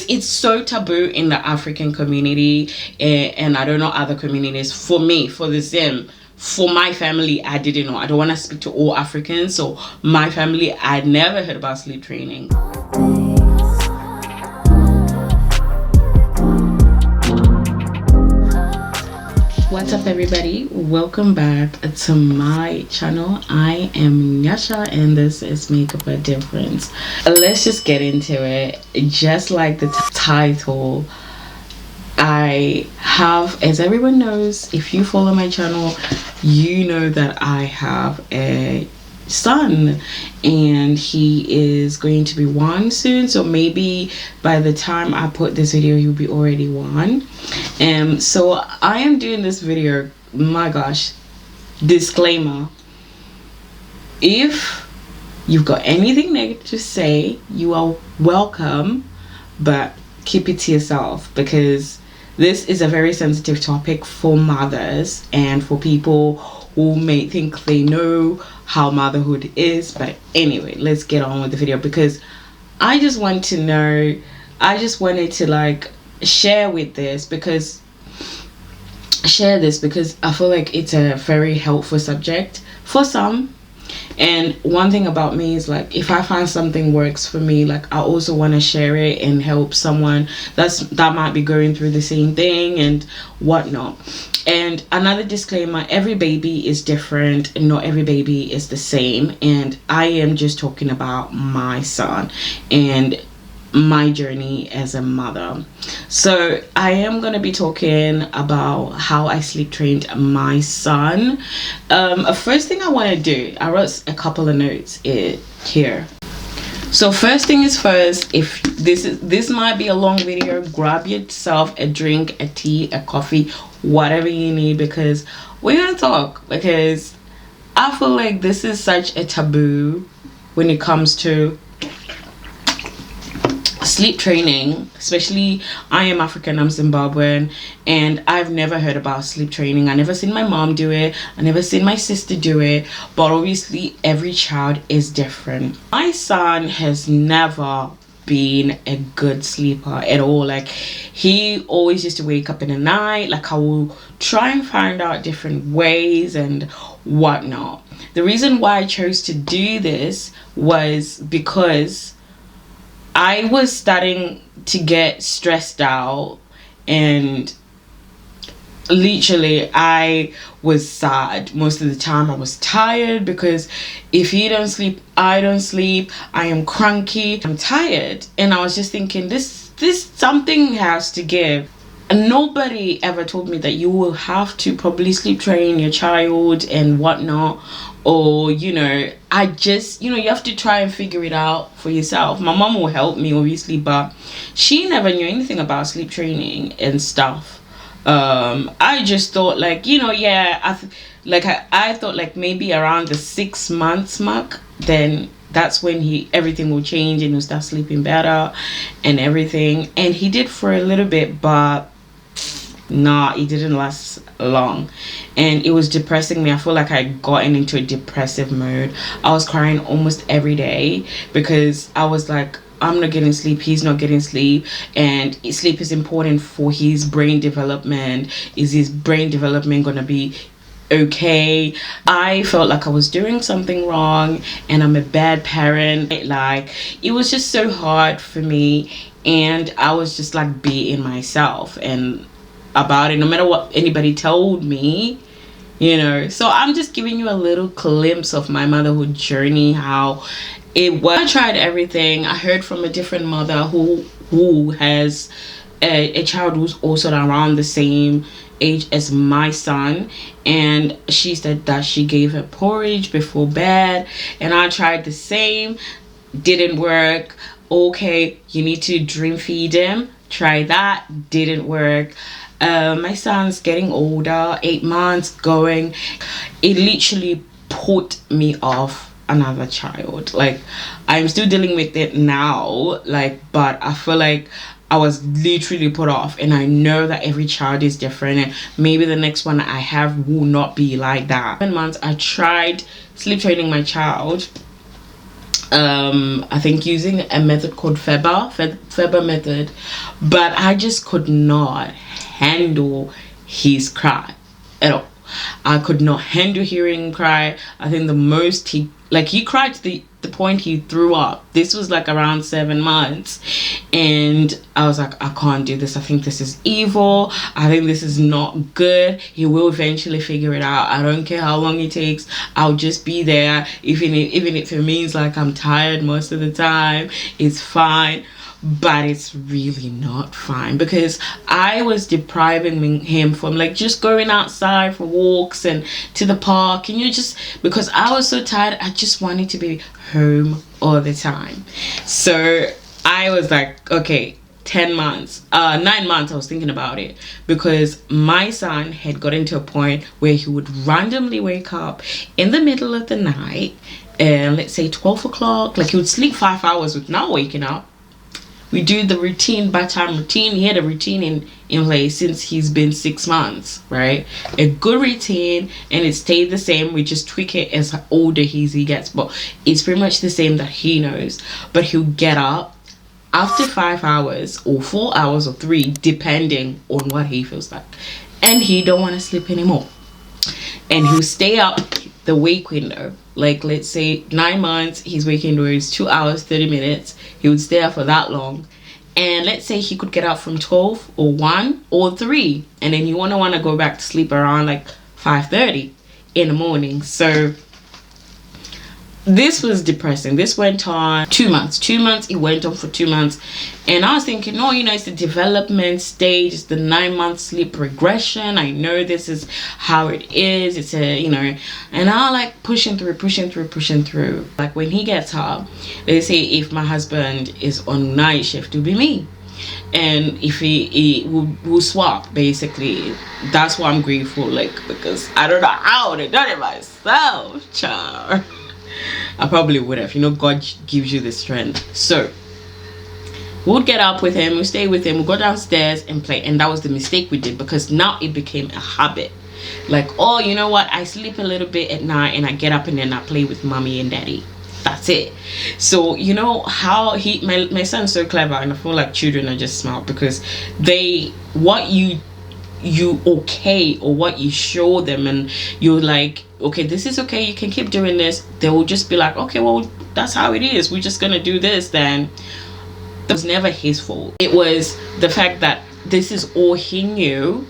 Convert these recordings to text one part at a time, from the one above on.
it's so taboo in the African community, and I don't know other communities. For me, for the same, for my family, I didn't know. I don't want to speak to all Africans, so my family, I never heard about sleep training. What's up, everybody? Welcome back to my channel. I am Nyasha and this is Makeup a Difference. Let's just get into it. Just like the title, I have, as everyone knows, if you follow my channel, you know that I have a son and he is going to be 1 soon, so maybe by the time I put this video he'll be already 1. And so I am doing this video, my gosh, disclaimer, if you've got anything negative to say, you are welcome, but keep it to yourself, because this is a very sensitive topic for mothers and for people who may think they know how motherhood is. But anyway, let's get on with the video, because I just want to know, I just wanted to like share this because I feel like it's a very helpful subject for some. And one thing about me is, like, if I find something works for me, like, I also want to share it and help someone that might be going through the same thing and whatnot. And another disclaimer, every baby is different and not every baby is the same, and I am just talking about my son and my journey as a mother. So I am going to be talking about how I sleep trained my son. First thing I want to do, I wrote a couple of notes here. So first thing is first, if this might be a long video, grab yourself a drink, a tea, a coffee, whatever you need, because we're gonna talk, because I feel like this is such a taboo when it comes to sleep training. Especially, I am African, I'm Zimbabwean, and I've never heard about sleep training. I never seen my mom do it, I never seen my sister do it, but obviously every child is different. My son has never been a good sleeper at all. Like, he always used to wake up in the night. Like, I will try and find out different ways and whatnot. The reason why I chose to do this was because I was starting to get stressed out, and literally I was sad most of the time. I was tired because if he don't sleep, I don't sleep. I am cranky, I'm tired, and I was just thinking, this something has to give. And nobody ever told me that you will have to probably sleep train your child and whatnot, or, you know, I just, you know, you have to try and figure it out for yourself. My mom will help me, obviously, but she never knew anything about sleep training and stuff. I just thought, like, you know, yeah, I thought like maybe around the 6 months mark, then that's when everything will change and he'll start sleeping better and everything. And he did for a little bit, but nah, it didn't last long, and it was depressing me. I feel like I gotten into a depressive mode. I was crying almost every day because I was like, I'm not getting sleep, he's not getting sleep, and sleep is important for his brain development. Is his brain development gonna be okay? I felt like I was doing something wrong and I'm a bad parent. Like, it was just so hard for me, and I was just like beating myself and about it, no matter what anybody told me, you know. So I'm just giving you a little glimpse of my motherhood journey, how it was. I tried everything. I heard from a different mother who has a child who's also around the same age as my son, and she said that she gave her porridge before bed, and I tried the same, didn't work. Okay, you need to dream feed him, try that, didn't work. My son's getting older, 8 months going, it literally put me off another child. Like, I'm still dealing with it now, like, but I feel like I was literally put off, and I know that every child is different, and maybe the next one I have will not be like that. 7 months I tried sleep training my child, I think using a method called Feber method, but I just could not handle his cry at all. I could not handle hearing him cry. I think the most he cried to the point he threw up. This was like around 7 months, and I was like, I can't do this. I think this is evil. I think this is not good. He will eventually figure it out. I don't care how long it takes. I'll just be there, even if it means like I'm tired most of the time. It's fine. But it's really not fine, because I was depriving him from like just going outside for walks and to the park, and because I was so tired, I just wanted to be home all the time. So I was like, okay, 9 months I was thinking about it, because my son had gotten to a point where he would randomly wake up in the middle of the night, and let's say 12 o'clock, like he would sleep 5 hours without waking up. We do the routine, bedtime routine. He had a routine in place since he's been 6 months, right? A good routine, and it stayed the same. We just tweak it as older he gets, but it's pretty much the same that he knows. But he'll get up after 5 hours or 4 hours or 3, depending on what he feels like, and he don't want to sleep anymore, and he'll stay up the wake window. Like, let's say 9 months, his waking window is 2 hours 30 minutes. He would stay up for that long, and let's say he could get out from 12 or 1 or 3, and then you want to go back to sleep around like 5:30 in the morning. So this was depressing. This went on 2 months. It went on for 2 months, and I was thinking, oh, it's the development stage, it's the 9-month sleep regression. I know this is how it is. It's and I like pushing through. Like when he gets up, they say if my husband is on night shift, it'll be me, and if he will swap. Basically, that's why I'm grateful, like, because I don't know how to do it myself, child. I probably would have, God gives you the strength. So we'll get up with him, we'll stay with him, we'll go downstairs and play. And that was the mistake we did, because now it became a habit. Like, oh, you know what, I sleep a little bit at night and I get up and then I play with mommy and daddy. That's it. So how my son's so clever, and I feel like children are just smart, because what you okay, or what you show them, and you're like, okay, this is okay, you can keep doing this, they will just be like, okay, well, that's how it is, we're just gonna do this. Then it was never his fault. It was the fact that this is all he knew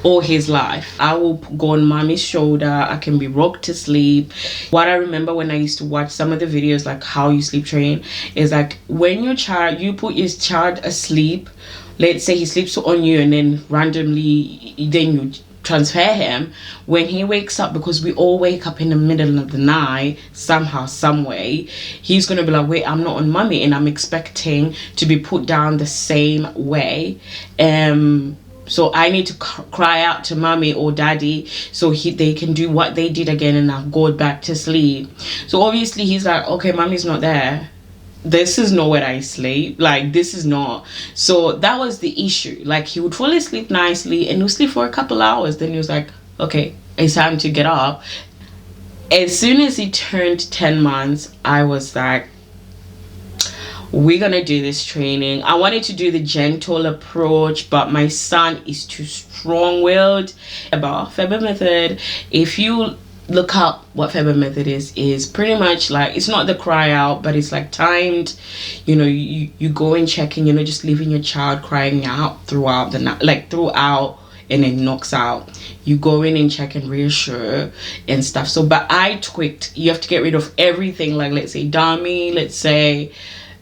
all his life. I will go on mommy's shoulder, I can be rocked to sleep. What I remember when I used to watch some of the videos, like how you sleep train, is like when you put your child asleep, let's say he sleeps on you, and then randomly then you transfer him. When he wakes up, because we all wake up in the middle of the night somehow, some way, he's gonna be like, wait, I'm not on mommy, and I'm expecting to be put down the same way. So I need to cry out to mommy or daddy so they can do what they did again, and I'll go back to sleep. So obviously he's like, okay, mommy's not there, this is not where I sleep, like this is not. So that was the issue. Like he would fall asleep nicely and he'll sleep for a couple hours, then he was like, okay, it's time to get up. As soon as he turned 10 months, I was like, we're gonna do this training. I wanted to do the gentle approach, but my son is too strong-willed. About Feber method, if you look up what Feber method is pretty much like, it's not the cry out, but it's like timed. You go and check in, just leaving your child crying out throughout the night, like throughout, and then knocks out. You go in and check and reassure and stuff. So but I tweaked, you have to get rid of everything, like let's say dummy, let's say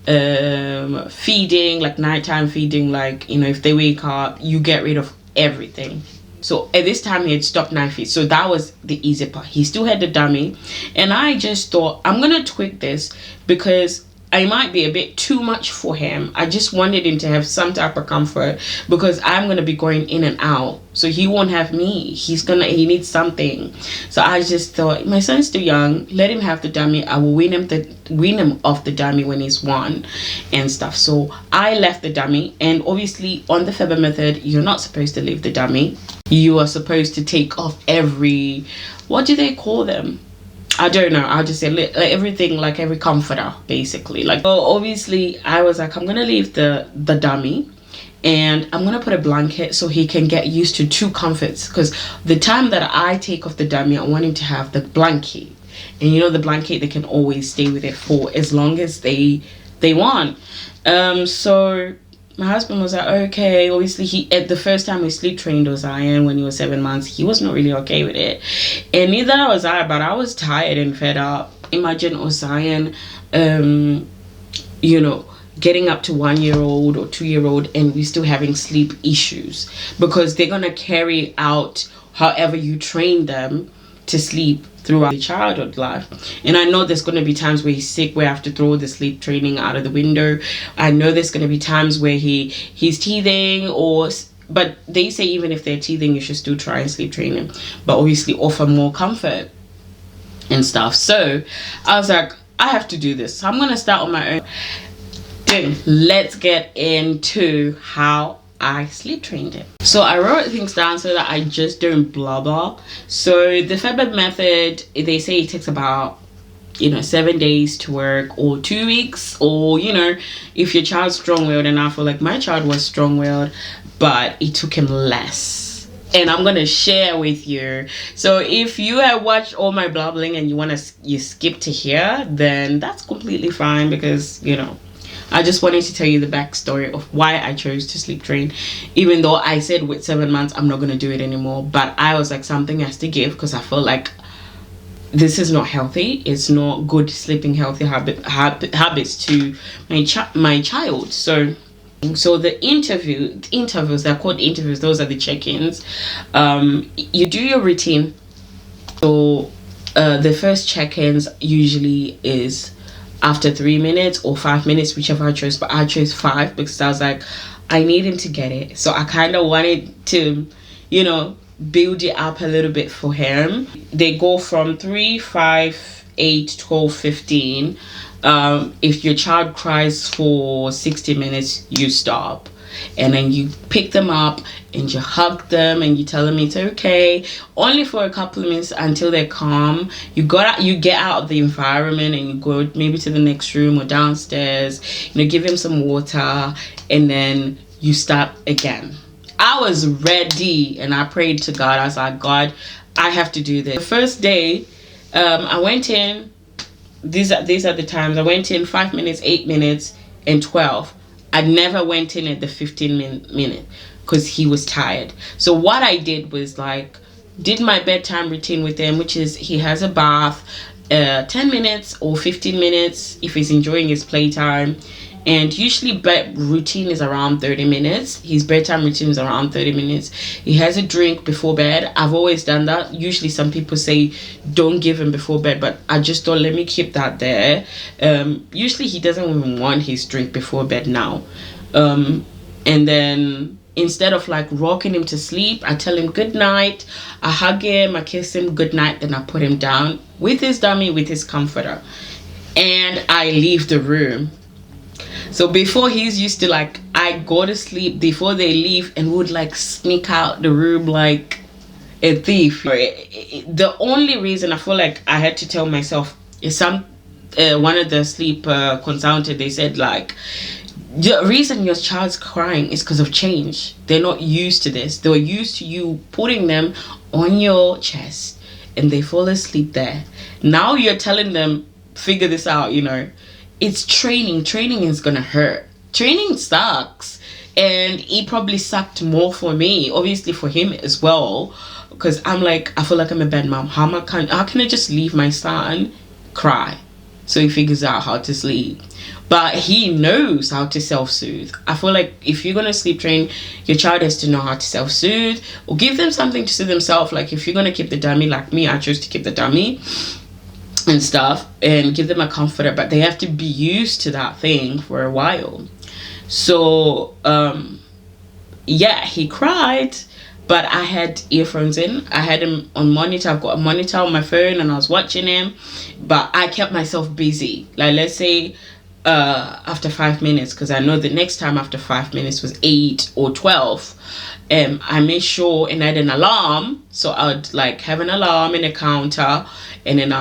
feeding, like nighttime feeding, like if they wake up, you get rid of everything. So at this time he had stopped 9 feet, so that was the easy part. He still had the dummy, and I just thought, I'm gonna tweak this because I might be a bit too much for him. I just wanted him to have some type of comfort, because I'm gonna be going in and out, so he won't have me. He needs something. So I just thought, my son's too young, let him have the dummy. I will wean him off the dummy when he's 1 and stuff. So I left the dummy, and obviously on the Feber method, you're not supposed to leave the dummy. You are supposed to take off every, what do they call them? I don't know, I'll just say everything, like every comforter basically. Like, so obviously I was like, I'm gonna leave the dummy and I'm gonna put a blanket so he can get used to 2 comforts, because the time that I take off the dummy, I want him to have the blanket. And you know, the blanket, they can always stay with it for as long as they want. So my husband was like, okay. Obviously, he, at the first time we sleep trained Zion when he was 7 months, he was not really okay with it, and neither was I. But I was tired and fed up. Imagine Zion, you know, getting up to 1-year-old or 2-year-old, and we're still having sleep issues, because they're gonna carry out however you train them to sleep throughout the childhood life. And I know there's going to be times where he's sick, where I have to throw the sleep training out of the window. I know there's going to be times where he's teething, but they say even if they're teething, you should still try and sleep train him, but obviously offer more comfort and stuff. So I was like, I have to do this, so I'm going to start on my own. Then let's get into how I sleep trained him. So I wrote things down so that I just don't blubber. So the February method, they say it takes about, you know, 7 days to work, or 2 weeks, or, you know, if your child's strong-willed. And I feel like my child was strong-willed, but it took him less, and I'm gonna share with you. So if you have watched all my blabbling and you skip to here, then that's completely fine, because, you know, I just wanted to tell you the backstory of why I chose to sleep train, even though I said with 7 months I'm not going to do it anymore. But I was like, something has to give, because I feel like this is not healthy. It's not good sleeping healthy habits to my child. So the interviews, they're called interviews. Those are the check-ins. You do your routine. So the first check-ins usually is after 3 minutes or 5 minutes, whichever I chose. But I chose 5 because I was like, I need him to get it. So I kind of wanted to, you know, build it up a little bit for him. They go from 3, 5, 8, 12, 15. If your child cries for 60 minutes, you stop. And then you pick them up and you hug them and you tell them it's okay, only for a couple of minutes until they're calm. You get out of the environment and you go maybe to the next room or downstairs, you know, give him some water, and then you start again. I was ready and I prayed to God. I was like, God, I have to do this. The first day, I went in. These are the times I went in: 5 minutes, 8 minutes, and 12. I never went in at the 15-minute because he was tired. So what I did was, like, did my bedtime routine with him, which is he has a bath, 10 minutes or 15 minutes if he's enjoying his playtime. And usually bed routine is around 30 minutes. His bedtime routine is around 30 minutes. He has a drink before bed. I've always done that. Usually some people say don't give him before bed, but I just thought, let me keep that there. Usually he doesn't even want his drink before bed now. And then instead of like rocking him to sleep, I tell him good night. I hug him, I kiss him good night, then I put him down with his dummy, with his comforter, and I leave the room. So before, he's used to, like, I go to sleep before they leave and would like sneak out the room like a thief. The only reason I feel like I had to tell myself is one of the sleep consultants, they said, like, the reason your child's crying is because of change. They're not used to this. They were used to you putting them on your chest and they fall asleep there. Now you're telling them, figure this out, you know. It's training. Training is gonna hurt. Training sucks, and it probably sucked more for me, obviously for him as well, because I'm like, I feel like I'm a bad mom. How can I just leave my son cry so he figures out how to sleep? But he knows how to self-soothe. I feel like if you're gonna sleep train, your child has to know how to self-soothe, or give them something to soothe themselves. Like if you're gonna keep the dummy, like me, I chose to keep the dummy and stuff, and give them a comforter, but they have to be used to that thing for a while. So yeah, he cried, but I had earphones in. I had him on monitor. I've got a monitor on my phone and I was watching him, but I kept myself busy. Like, let's say after 5 minutes, because I know the next time after 5 minutes was 8 or 12, I made sure, and I had an alarm So I would like have an alarm in the counter, and then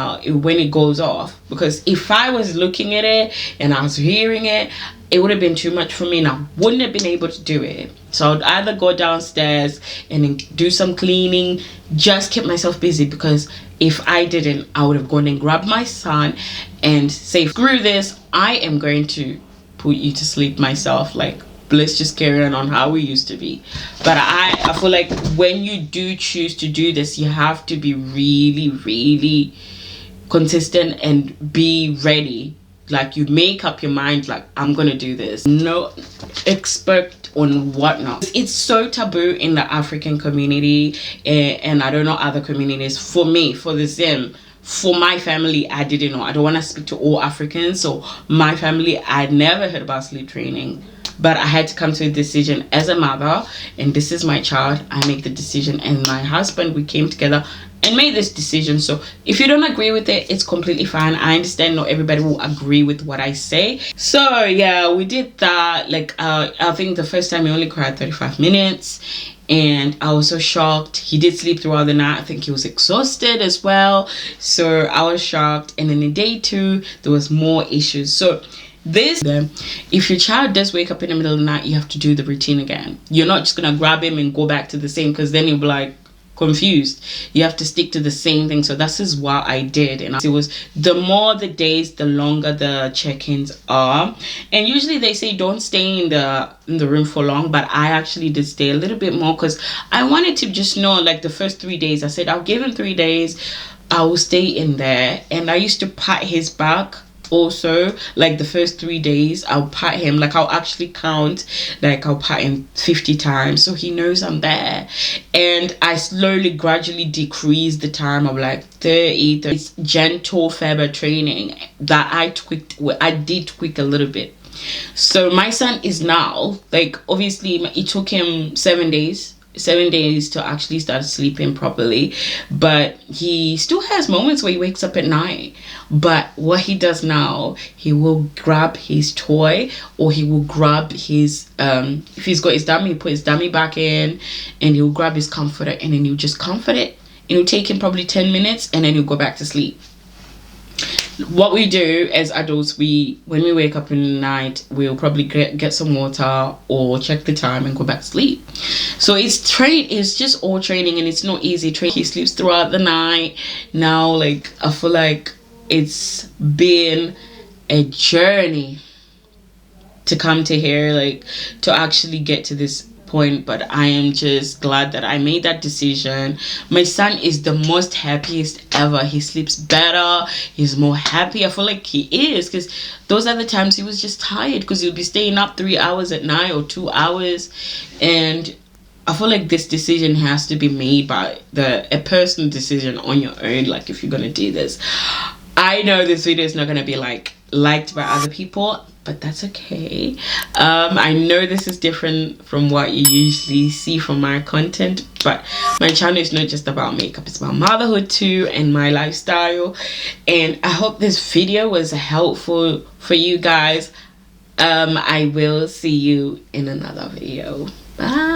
when it goes off, because if I was looking at it and I was hearing it, it would have been too much for me and I wouldn't have been able to do it. So I'd either go downstairs and then do some cleaning, just keep myself busy, because if I didn't, I would have gone and grabbed my son and say, screw this, I am going to put you to sleep myself. Like, let's just carry on how we used to be. But I feel like when you do choose to do this, you have to be really, really consistent and be ready. Like, you make up your mind, like, I'm gonna do this. No expert on whatnot. It's so taboo in the African community, and I don't know other communities. For me, for the Zim, for my family, I didn't know. I don't want to speak to all Africans, so my family, I'd never heard about sleep training. But I had to come to a decision as a mother, and this is my child. I make the decision, and my husband, we came together and made this decision. So if you don't agree with it, it's completely fine. I understand not everybody will agree with what I say. So yeah, we did that. Like I think the first time he only cried 35 minutes, and I was so shocked. He did sleep throughout the night. I think he was exhausted as well, so I was shocked. And then in day 2 there was more issues. So if your child does wake up in the middle of the night, you have to do the routine again. You're not just gonna grab him and go back to the same, because then you'll be like confused. You have to stick to the same thing. So this is what I did, and it was, the more the days, the longer the check-ins are. And usually they say don't stay in the room for long, but I actually did stay a little bit more, because I wanted to just know, like the first 3 days, I said I'll give him 3 days, I will stay in there. And I used to pat his back also. Like the first 3 days, I'll pat him, like I'll actually count, like I'll pat him 50 times, so he knows I'm there. And I slowly, gradually decrease the time of like 30. It's gentle feather training that I did tweak a little bit. So my son is now, like, obviously it took him 7 days to actually start sleeping properly, but he still has moments where he wakes up at night. But what he does now, he will grab his toy, or he will grab his if he's got his dummy, he'll put his dummy back in, and he'll grab his comforter, and then he'll just comfort it. It'll take him probably 10 minutes, and then he'll go back to sleep. What we do as adults, when we wake up in the night, we'll probably get some water or check the time and go back to sleep. So it's just all training, and it's not easy training. He sleeps throughout the night now. Like, I feel like it's been a journey to come to here, like to actually get to this point, but I am just glad that I made that decision. My son is the most happiest ever. He sleeps better, he's more happy. I feel like he is, because those other times he was just tired, because he'll be staying up 3 hours at night or 2 hours. And I feel like this decision has to be made by a personal decision on your own. Like, if you're gonna do this, I know this video is not gonna be liked by other people, but that's okay. I know this is different from what you usually see from my content, but my channel is not just about makeup, it's about motherhood too, and my lifestyle. And I hope this video was helpful for you guys. I will see you in another video. Bye.